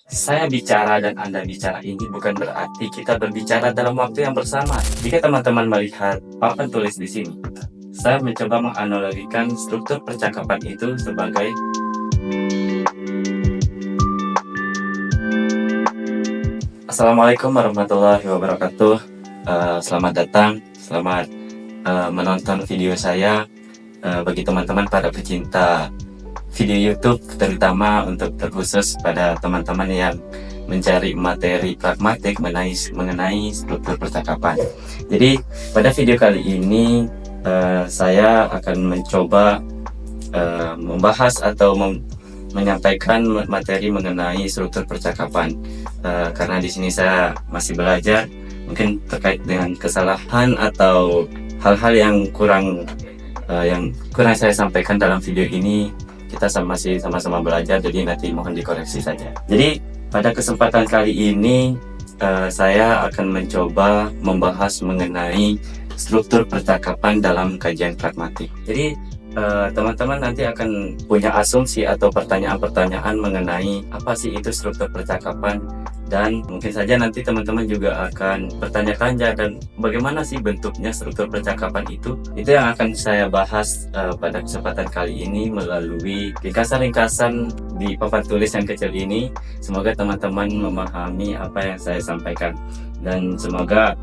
Saya bicara dan Anda bicara ini bukan berarti kita berbicara dalam waktu yang bersama. Jika teman-teman melihat papan tulis di sini, saya mencoba menganalogikan struktur percakapan itu sebagai Assalamualaikum warahmatullahi wabarakatuh. Selamat datang, selamat menonton video saya. Bagi teman-teman para pecinta video YouTube, terutama untuk terkhusus pada teman-teman yang mencari materi pragmatik mengenai struktur percakapan. Jadi pada video kali ini saya akan mencoba membahas atau menyampaikan materi mengenai struktur percakapan. Karena di sini saya masih belajar, mungkin terkait dengan kesalahan atau hal-hal yang kurang saya sampaikan dalam video ini, kita masih sama-sama belajar, jadi nanti mohon dikoreksi saja. Jadi pada kesempatan kali ini saya akan mencoba membahas mengenai struktur percakapan dalam kajian pragmatik. Jadi teman-teman nanti akan punya asumsi atau pertanyaan-pertanyaan mengenai apa sih itu struktur percakapan, dan mungkin saja nanti teman-teman juga akan bertanya-tanya dan bagaimana sih bentuknya struktur percakapan itu yang akan saya bahas pada kesempatan kali ini melalui ringkasan-ringkasan di papan tulis yang kecil ini. Semoga teman-teman memahami apa yang saya sampaikan, dan semoga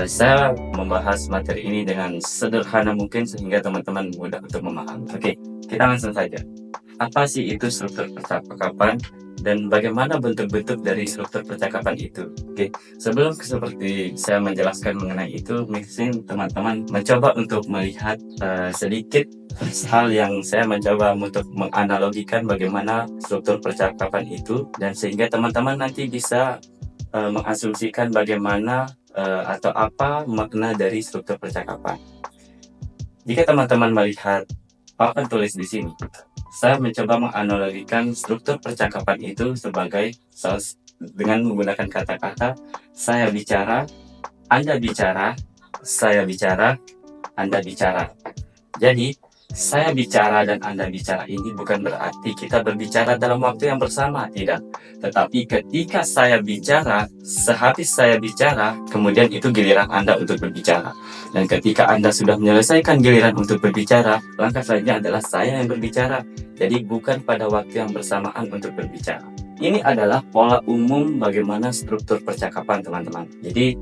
saya membahas materi ini dengan sederhana mungkin sehingga teman-teman mudah untuk memahami. Oke, kita langsung saja. Apa sih itu struktur percakapan dan bagaimana bentuk-bentuk dari struktur percakapan itu? Oke, sebelum seperti saya menjelaskan mengenai itu, mungkin teman-teman mencoba untuk melihat sedikit hal yang saya mencoba untuk menganalogikan bagaimana struktur percakapan itu, dan sehingga teman-teman nanti bisa mengasumsikan bagaimana atau apa makna dari struktur percakapan. Jika teman-teman melihat papan tulis di sini, saya mencoba menganalogikan struktur percakapan itu sebagai dengan menggunakan kata-kata saya bicara, Anda bicara, saya bicara, Anda bicara. Jadi, saya bicara dan Anda bicara ini bukan berarti kita berbicara dalam waktu yang bersama, tidak. Tetapi ketika saya bicara, sehabis saya bicara, kemudian itu giliran Anda untuk berbicara. Dan ketika Anda sudah menyelesaikan giliran untuk berbicara, langkah selanjutnya adalah saya yang berbicara. Jadi bukan pada waktu yang bersamaan untuk berbicara. Ini adalah pola umum bagaimana struktur percakapan, teman-teman. Jadi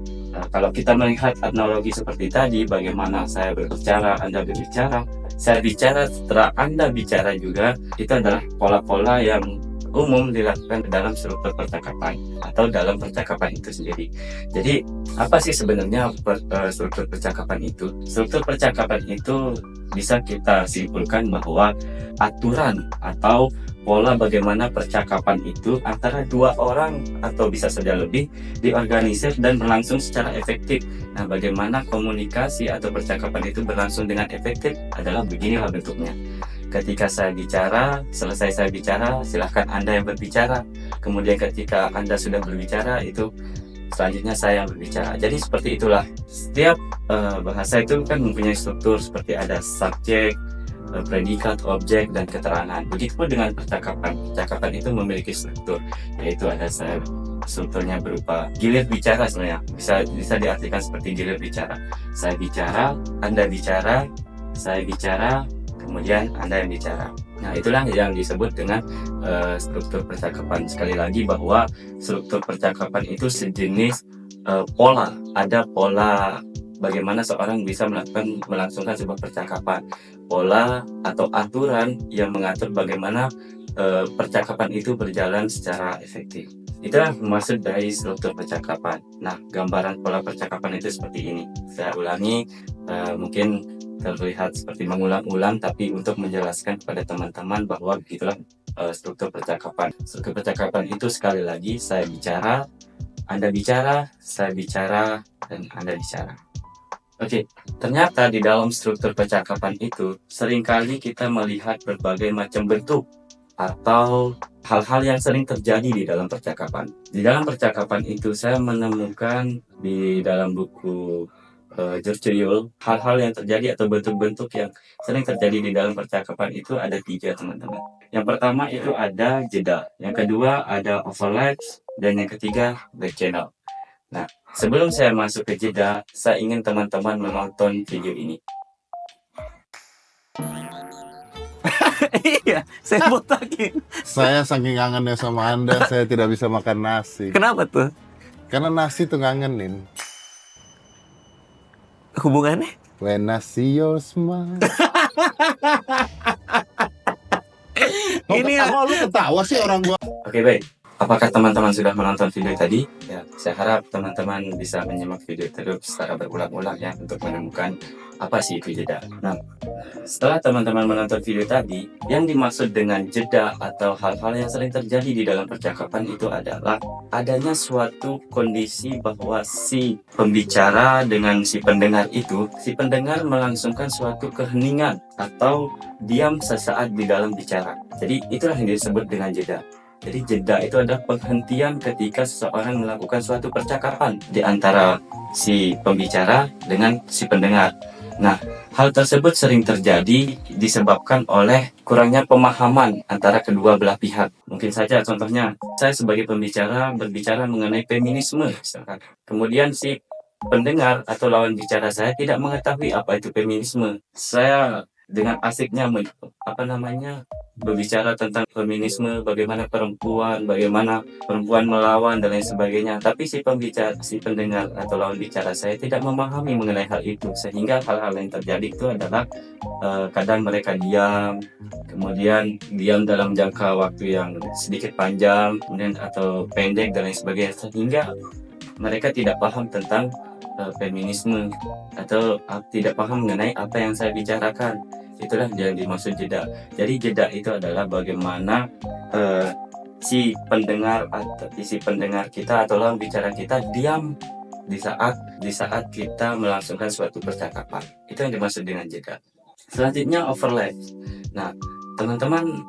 kalau kita melihat analogi seperti tadi, bagaimana saya berbicara, Anda berbicara, saya bicara setelah Anda bicara juga, itu adalah pola-pola yang umum dilakukan dalam struktur percakapan atau dalam percakapan itu sendiri. Jadi apa sih sebenarnya struktur percakapan itu? Struktur percakapan itu bisa kita simpulkan bahwa aturan atau pola bagaimana percakapan itu antara dua orang atau bisa saja lebih diorganisir dan berlangsung secara efektif. Nah, bagaimana komunikasi atau percakapan itu berlangsung dengan efektif adalah beginilah bentuknya. Ketika saya bicara, selesai saya bicara, silahkan Anda yang berbicara. Kemudian ketika Anda sudah berbicara, itu selanjutnya saya yang berbicara. Jadi seperti itulah. Setiap bahasa itu kan mempunyai struktur, seperti ada subjek, predikat, objek, dan keterangan. Begitupun dengan percakapan. Percakapan itu memiliki struktur, yaitu ada strukturnya berupa gilir bicara sebenarnya. Bisa diartikan seperti gilir bicara. Saya bicara, Anda bicara, saya bicara, kemudian Anda yang bicara. Nah, itulah yang disebut dengan struktur percakapan. Sekali lagi bahwa struktur percakapan itu sejenis pola. Ada pola bagaimana seorang bisa melangsungkan sebuah percakapan. Pola atau aturan yang mengatur bagaimana percakapan itu berjalan secara efektif. Itulah maksud dari struktur percakapan. Nah, gambaran pola percakapan itu seperti ini. Saya ulangi, mungkin terlihat seperti mengulang-ulang, tapi untuk menjelaskan kepada teman-teman bahwa begitulah struktur percakapan. Struktur percakapan itu sekali lagi, saya bicara, Anda bicara, saya bicara, dan Anda bicara. Oke, ternyata di dalam struktur percakapan itu seringkali kita melihat berbagai macam bentuk atau hal-hal yang sering terjadi di dalam percakapan. Di dalam percakapan itu saya menemukan di dalam buku jurcuyul, hal-hal yang terjadi atau bentuk-bentuk yang sering terjadi di dalam percakapan itu ada 3 teman-teman. Yang pertama itu ada jeda, yang kedua ada overlaps, dan yang ketiga back channel. Nah, sebelum saya masuk ke jeda, saya ingin teman-teman menonton video ini. Iya, saya botakin. Saya saking kangennya sama Anda, saya tidak bisa makan nasi. Kenapa tuh? Karena nasi tuh ngangenin. Hubungannya? When I see your smile. Ini ya. Kok lu ketawa sih orang gua? Oke, baik. Apakah teman-teman sudah menonton video tadi? Ya, saya harap teman-teman bisa menyimak video terus secara berulang-ulang ya untuk menemukan apa sih itu jeda. Nah, setelah teman-teman menonton video tadi, yang dimaksud dengan jeda atau hal-hal yang sering terjadi di dalam percakapan itu adalah adanya suatu kondisi bahwa si pembicara dengan si pendengar itu, si pendengar melangsungkan suatu keheningan atau diam sesaat di dalam bicara. Jadi itulah yang disebut dengan jeda. Jadi jeda itu adalah penghentian ketika seseorang melakukan suatu percakapan di antara si pembicara dengan si pendengar. Nah, hal tersebut sering terjadi disebabkan oleh kurangnya pemahaman antara kedua belah pihak. Mungkin saja contohnya, saya sebagai pembicara berbicara mengenai feminisme, misalkan. Kemudian si pendengar atau lawan bicara saya tidak mengetahui apa itu feminisme. Saya dengan asiknya berbicara tentang feminisme, bagaimana perempuan melawan dan lain sebagainya. Tapi si pendengar atau lawan bicara saya tidak memahami mengenai hal itu, sehingga hal-hal yang terjadi itu adalah kadang mereka diam, kemudian diam dalam jangka waktu yang sedikit panjang, kemudian atau pendek dan lain sebagainya, sehingga mereka tidak paham tentang feminisme atau tidak paham mengenai apa yang saya bicarakan. Itulah yang dimaksud jeda. Jadi jeda itu adalah bagaimana si pendengar kita atau lawan bicara kita diam di saat kita melangsungkan suatu percakapan. Itu yang dimaksud dengan jeda. Selanjutnya overlap. Nah, teman-teman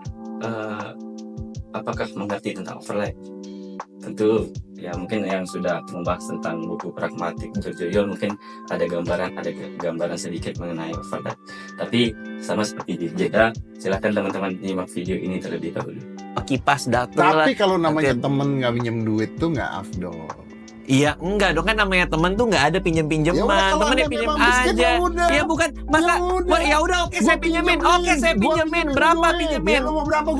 apakah mengerti tentang overlap? Tentu ya, mungkin yang sudah membahas tentang buku pragmatik George mungkin ada gambaran sedikit mengenai overlap. Tapi sama seperti di jeda, silakan teman-teman nyimak video ini terlebih dahulu. Kipas datang. Tapi kalau namanya temen nggak minjem duit tuh nggak afdol. Iya, enggak dong, kan namanya temen tuh nggak ada pinjem-pinjeman, temennya pinjem aja. Iya bukan, masa ya udah oke saya pinjemin, berapa pinjemin?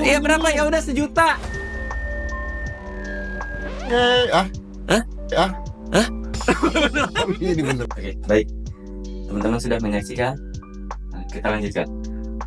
Iya berapa, ya udah 1 juta. Ini bener. Oke, baik. Teman-teman sudah menyaksikan? Nah, kita lanjutkan.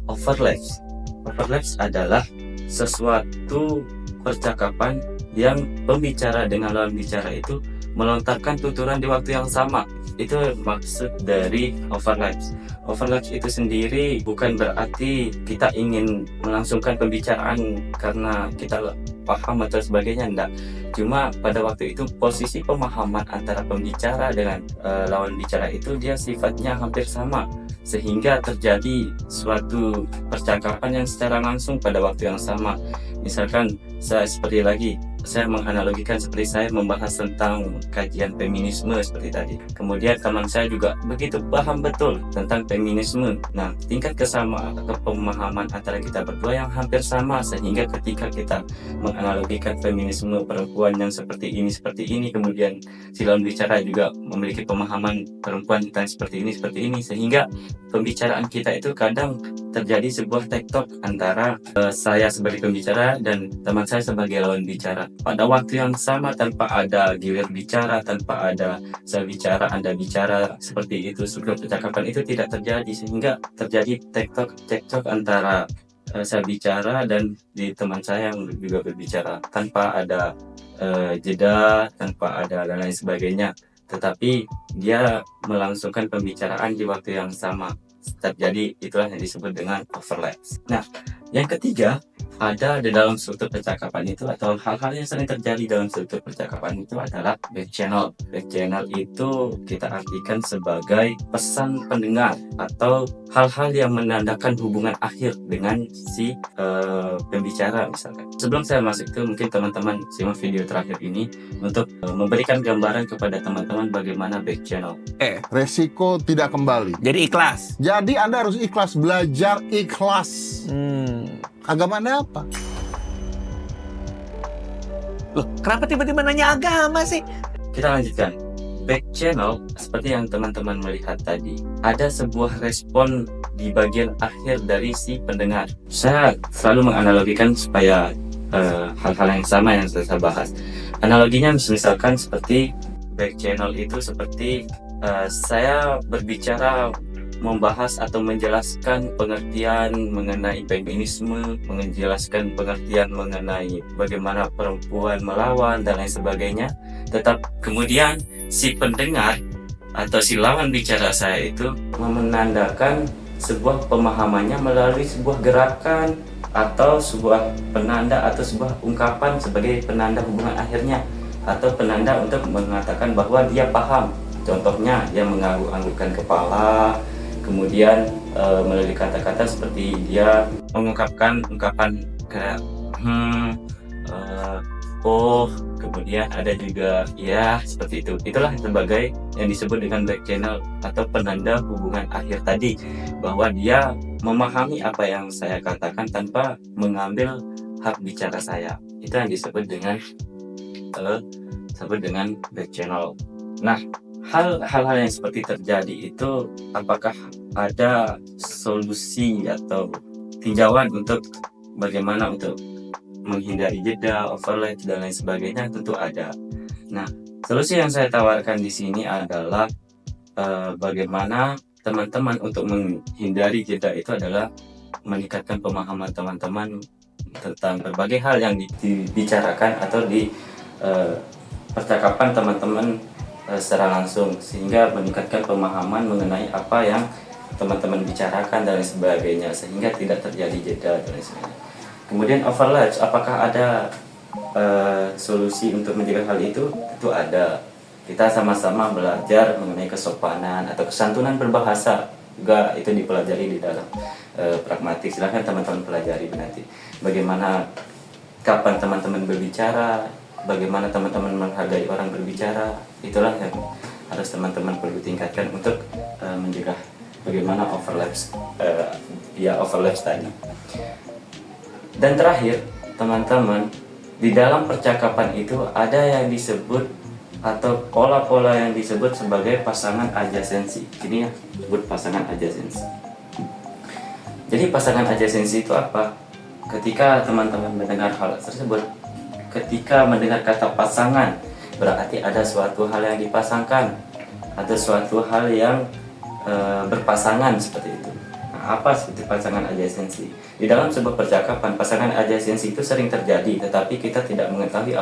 Overlaps adalah sesuatu percakapan yang pembicara dengan lawan bicara itu melontarkan tuturan di waktu yang sama. Itu maksud dari overlaps. Overlaps itu sendiri bukan berarti kita ingin melangsungkan pembicaraan karena kita paham atau sebagainya, enggak. Cuma pada waktu itu posisi pemahaman antara pembicara dengan lawan bicara itu dia sifatnya hampir sama, sehingga terjadi suatu percakapan yang secara langsung pada waktu yang sama. Misalkan saya menganalogikan seperti saya membahas tentang kajian feminisme seperti tadi. Kemudian teman saya juga begitu paham betul tentang feminisme. Nah, tingkat kesamaan atau pemahaman antara kita berdua yang hampir sama, sehingga ketika kita menganalogikan feminisme perempuan yang seperti ini, kemudian si lawan bicara juga memiliki pemahaman perempuan yang seperti ini, sehingga pembicaraan kita itu kadang terjadi sebuah tektok antara saya sebagai pembicara dan teman saya sebagai lawan bicara pada waktu yang sama, tanpa ada gilir bicara, tanpa ada saya bicara Anda bicara, seperti itu. Sebelum percakapan itu tidak terjadi, sehingga terjadi tektok antara saya bicara dan di teman saya yang juga berbicara, tanpa ada jeda, tanpa ada dan lain sebagainya, tetapi dia melangsungkan pembicaraan di waktu yang sama terjadi. Itulah yang disebut dengan overlap. Nah, yang ketiga, ada di dalam struktur percakapan itu atau hal-hal yang sering terjadi dalam struktur percakapan itu adalah back channel. Back channel itu kita artikan sebagai pesan pendengar atau hal-hal yang menandakan hubungan akhir dengan si pembicara misalkan. Sebelum saya masuk itu, mungkin teman-teman simak video terakhir ini untuk memberikan gambaran kepada teman-teman bagaimana back channel. Resiko tidak kembali. Jadi ikhlas. Jadi Anda harus ikhlas, belajar ikhlas. Agama Anda apa? Loh, kenapa tiba-tiba nanya agama sih? Kita lanjutkan. Back channel, seperti yang teman-teman melihat tadi, ada sebuah respon di bagian akhir dari si pendengar. Saya selalu menganalogikan supaya hal-hal yang sama yang saya bahas. Analoginya misalkan seperti back channel itu seperti saya berbicara membahas atau menjelaskan pengertian mengenai feminisme, menjelaskan pengertian mengenai bagaimana perempuan melawan dan lain sebagainya. Tetap kemudian si pendengar atau si lawan bicara saya itu menandakan sebuah pemahamannya melalui sebuah gerakan atau sebuah penanda atau sebuah ungkapan sebagai penanda hubungan akhirnya atau penanda untuk mengatakan bahwa dia paham. Contohnya dia mengangguk-anggukkan kepala, kemudian melalui kata-kata seperti dia mengungkapkan ungkapan kayak oh, kemudian ada juga ya seperti itu. Itulah sebagai yang disebut dengan back channel atau penanda hubungan akhir tadi, bahwa dia memahami apa yang saya katakan tanpa mengambil hak bicara saya. Itu yang disebut dengan back channel. Nah, hal-hal yang seperti terjadi itu, apakah ada solusi atau tinjauan untuk bagaimana untuk menghindari jeda, overlap dan lain sebagainya? Tentu ada. Nah, solusi yang saya tawarkan di sini adalah bagaimana teman-teman untuk menghindari jeda itu adalah meningkatkan pemahaman teman-teman tentang berbagai hal yang dibicarakan atau di percakapan teman-teman secara langsung, sehingga meningkatkan pemahaman mengenai apa yang teman-teman bicarakan dan lain sebagainya, sehingga tidak terjadi jeda dan lain sebagainya. Kemudian overlap, apakah ada solusi untuk mencegah hal itu? Tentu ada. Kita sama-sama belajar mengenai kesopanan atau kesantunan berbahasa, juga itu dipelajari di dalam pragmatik. Silahkan teman-teman pelajari nanti bagaimana kapan teman-teman berbicara, bagaimana teman-teman menghargai orang berbicara. Itulah yang harus teman-teman perlu tingkatkan untuk mencegah bagaimana overlaps tadi. Dan terakhir, teman-teman, di dalam percakapan itu ada yang disebut atau pola-pola yang disebut sebagai pasangan adjasensi. Ini ya, disebut pasangan adjasensi. Jadi pasangan adjasensi itu apa? Ketika teman-teman mendengar hal tersebut, ketika mendengar kata pasangan, berarti ada suatu hal yang dipasangkan, ada suatu hal yang berpasangan seperti itu. Nah, apa seperti pasangan adjasensi? Di dalam sebuah percakapan, pasangan adjasensi itu sering terjadi, tetapi kita tidak mengetahui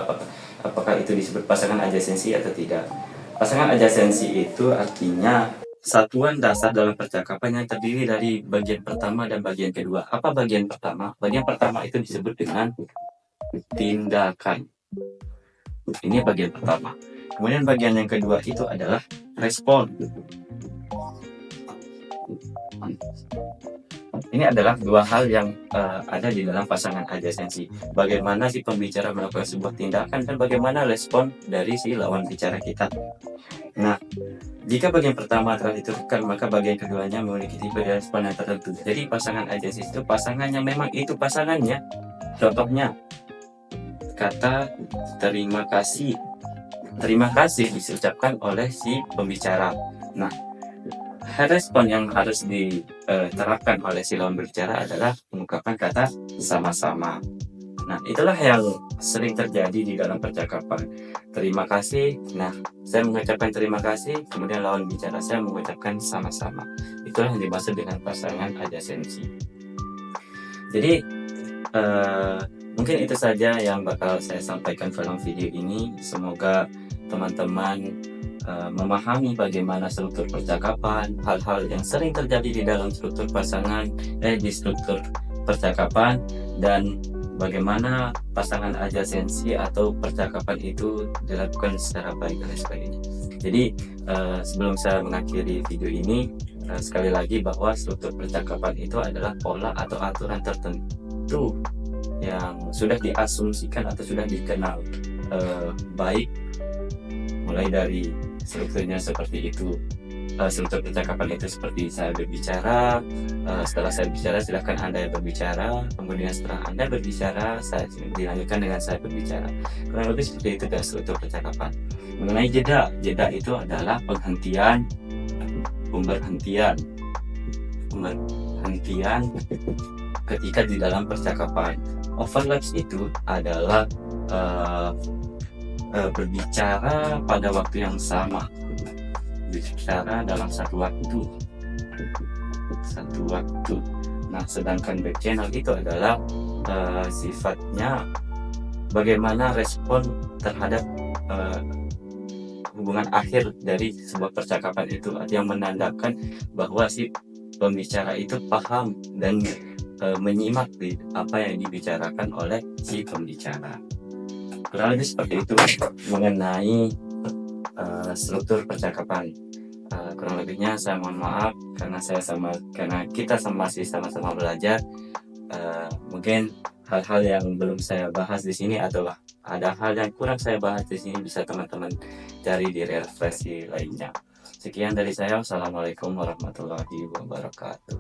apakah itu disebut pasangan adjasensi atau tidak. Pasangan adjasensi itu artinya satuan dasar dalam percakapan yang terdiri dari bagian pertama dan bagian kedua. Apa bagian pertama? Bagian pertama itu disebut dengan tindakan. Ini bagian pertama. Kemudian bagian yang kedua itu adalah respon. Ini adalah dua hal yang ada di dalam pasangan adjasensi. Bagaimana si pembicara melakukan sebuah tindakan dan bagaimana respon dari si lawan bicara kita. Nah, jika bagian pertama telah ditentukan, maka bagian keduanya memiliki tipe respon yang tertentu. Jadi pasangan adjasensi itu pasangannya memang itu pasangannya. Contohnya, kata terima kasih. Terima kasih diucapkan oleh si pembicara. Nah, respon yang harus diterapkan oleh si lawan berbicara adalah mengungkapkan kata sama-sama. Nah, itulah yang sering terjadi di dalam percakapan. Terima kasih. Nah, saya mengucapkan terima kasih, kemudian lawan bicara saya mengucapkan sama-sama. Itulah yang dimaksud dengan pasangan adjasensi. Jadi, mungkin itu saja yang bakal saya sampaikan dalam video ini. Semoga teman-teman memahami bagaimana struktur percakapan, hal-hal yang sering terjadi di dalam struktur pasangan, di struktur percakapan, dan bagaimana pasangan adjasensi atau percakapan itu dilakukan secara baik dan sebagainya. Jadi sebelum saya mengakhiri video ini, sekali lagi bahwa struktur percakapan itu adalah pola atau aturan tertentu yang sudah diasumsikan atau sudah dikenal baik, mulai dari strukturnya seperti itu. Struktur percakapan itu seperti saya berbicara, setelah saya bicara silahkan Anda berbicara, kemudian setelah Anda berbicara saya dilanjutkan dengan saya berbicara. Kurang lebih seperti itu dari struktur percakapan. Mengenai jeda itu adalah pemberhentian ketika di dalam percakapan. Overlaps itu adalah berbicara pada waktu yang sama, bicara dalam satu waktu. Nah, sedangkan back channel itu adalah sifatnya bagaimana respon terhadap hubungan akhir dari sebuah percakapan itu, yang menandakan bahwa si pembicara itu paham dan menyimak apa yang dibicarakan oleh si pembicara. Kurang lebih seperti itu mengenai struktur percakapan. Kurang lebihnya saya mohon maaf karena kita masih sama-sama belajar. Mungkin hal-hal yang belum saya bahas di sini atau ada hal yang kurang saya bahas di sini bisa teman-teman cari di referensi lainnya. Sekian dari saya. Wassalamualaikum warahmatullahi wabarakatuh.